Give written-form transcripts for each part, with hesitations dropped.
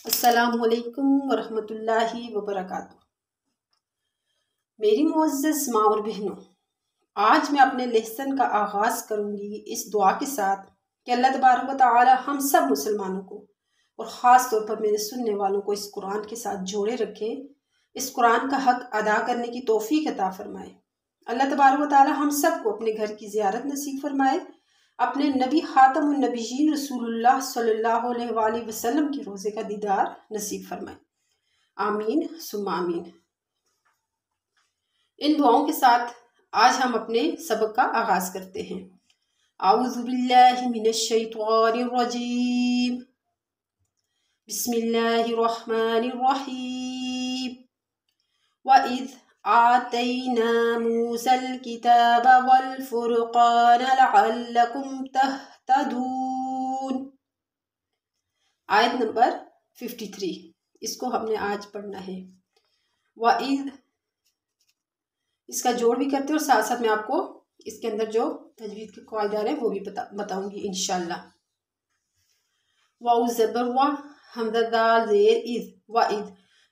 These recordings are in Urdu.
السلام علیکم ورحمۃ اللہ وبرکاتہ۔ میری معزز ماں اور بہنوں، آج میں اپنے لیسن کا آغاز کروں گی اس دعا کے ساتھ کہ اللہ تبارک و تعالی ہم سب مسلمانوں کو اور خاص طور پر میرے سننے والوں کو اس قرآن کے ساتھ جوڑے رکھے، اس قرآن کا حق ادا کرنے کی توفیق عطا فرمائے۔ اللہ تبارک و تعالی ہم سب کو اپنے گھر کی زیارت نصیب فرمائے، اپنے نبی خاتم النبیین رسول اللہ صلی اللہ علیہ وآلہ وسلم کے روزے کا دیدار نصیب فرمائے، آمین ثم آمین۔ ان دعاؤں کے ساتھ آج ہم اپنے سبق کا آغاز کرتے ہیں۔ اعوذ باللہ من الشیطان الرجیم، بسم اللہ الرحمن الرحیم۔ وَإِذْ آتَيْنَا مُوسَى الْكِتَابَ وَالْفُرْقَانَ لَعَلَّكُمْ تَهْتَدُونَ۔ آیت نمبر 53، اس کو ہم نے آج پڑھنا ہے۔ وَإِذْ، اس کا جوڑ بھی کرتے ہیں اور ساتھ ساتھ میں آپ کو اس کے اندر جو تجوید کے قواعد ہیں وہ بھی بتاؤں گی انشاءاللہ۔ واو زبر وا، حمزہ دال زیر اذ، وَإِذْ،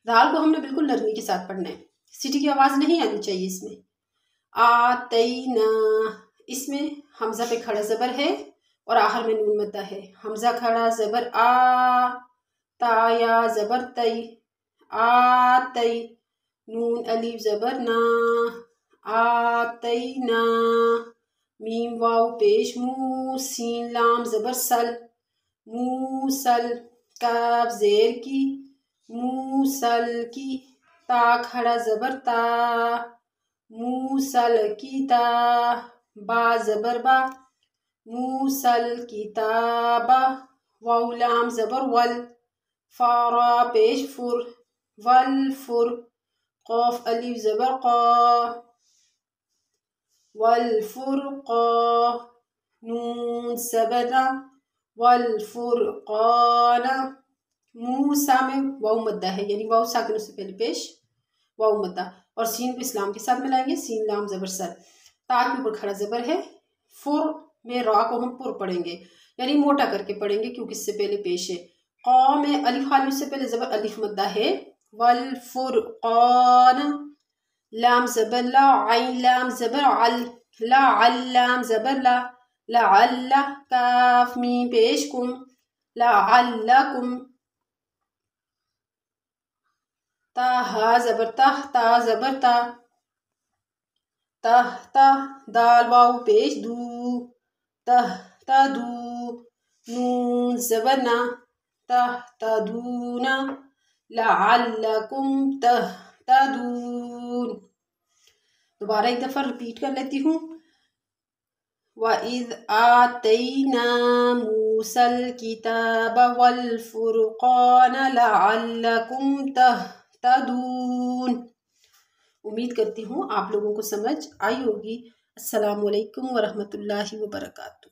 دال کو ہم نے بالکل نرمی کے ساتھ پڑھنا ہے، سٹی کی آواز نہیں آنی چاہیے اس میں۔ آتینا، اس میں حمزہ پہ کھڑا زبر ہے اور آخر میں نون مدہ ہے۔ حمزہ کھڑا زبر آ، تا یا زبر تی، آتی، نون الف زبر نا، آتینا، میم واو پیش مو، سین لام زبر سل، موسل، کاف زیر کی، موسل کی، تا کھڑا زبر تا، موسل کی تا، با زبر با، موسل کتابہ، واو لام زبر ول، فارا پیش فر، والفر، قاف الف زبر قا، والفرقا، نون سبنا، والفرقان، موسیٰ میں واو مدہ ہے، یعنی واو ساکنوں سے پہلے پیش واو مدہ، اور سین کو اسلام کے ساتھ ملائیں گے، سین لام زبر سر، تا کے اوپر کھڑا زبر ہے، فر میں را کو ہم پر پڑھیں گے، یعنی موٹا کر کے پڑھیں گے کیونکہ اس سے پہلے پیش ہے۔ قا میں الف خالی سے پہلے زبر الف مدہ ہے، والفرقان، لام زبر لا، عین لام زبر عل، لا عل لام زبر لا، لعل، کاف میم پیش کم، لعلکم، تا ہا زبر تہ، تا زبر تا، تہ تا، دال واو پیش دو، تہ تدو، نون زبر نا، تہ تدون، لعلکم تہتدون۔ دوبارہ ایک دفعہ ریپیٹ کر لیتی ہوں۔ وَإِذْ آتَيْنَا مُوسَى الْكِتَابَ وَالْفُرْقَانَ لَعَلَّكُمْ تَهْتَدُونَ۔ امید کرتی ہوں آپ لوگوں کو سمجھ آئی ہوگی۔ السلام علیکم ورحمۃ اللہ وبرکاتہ۔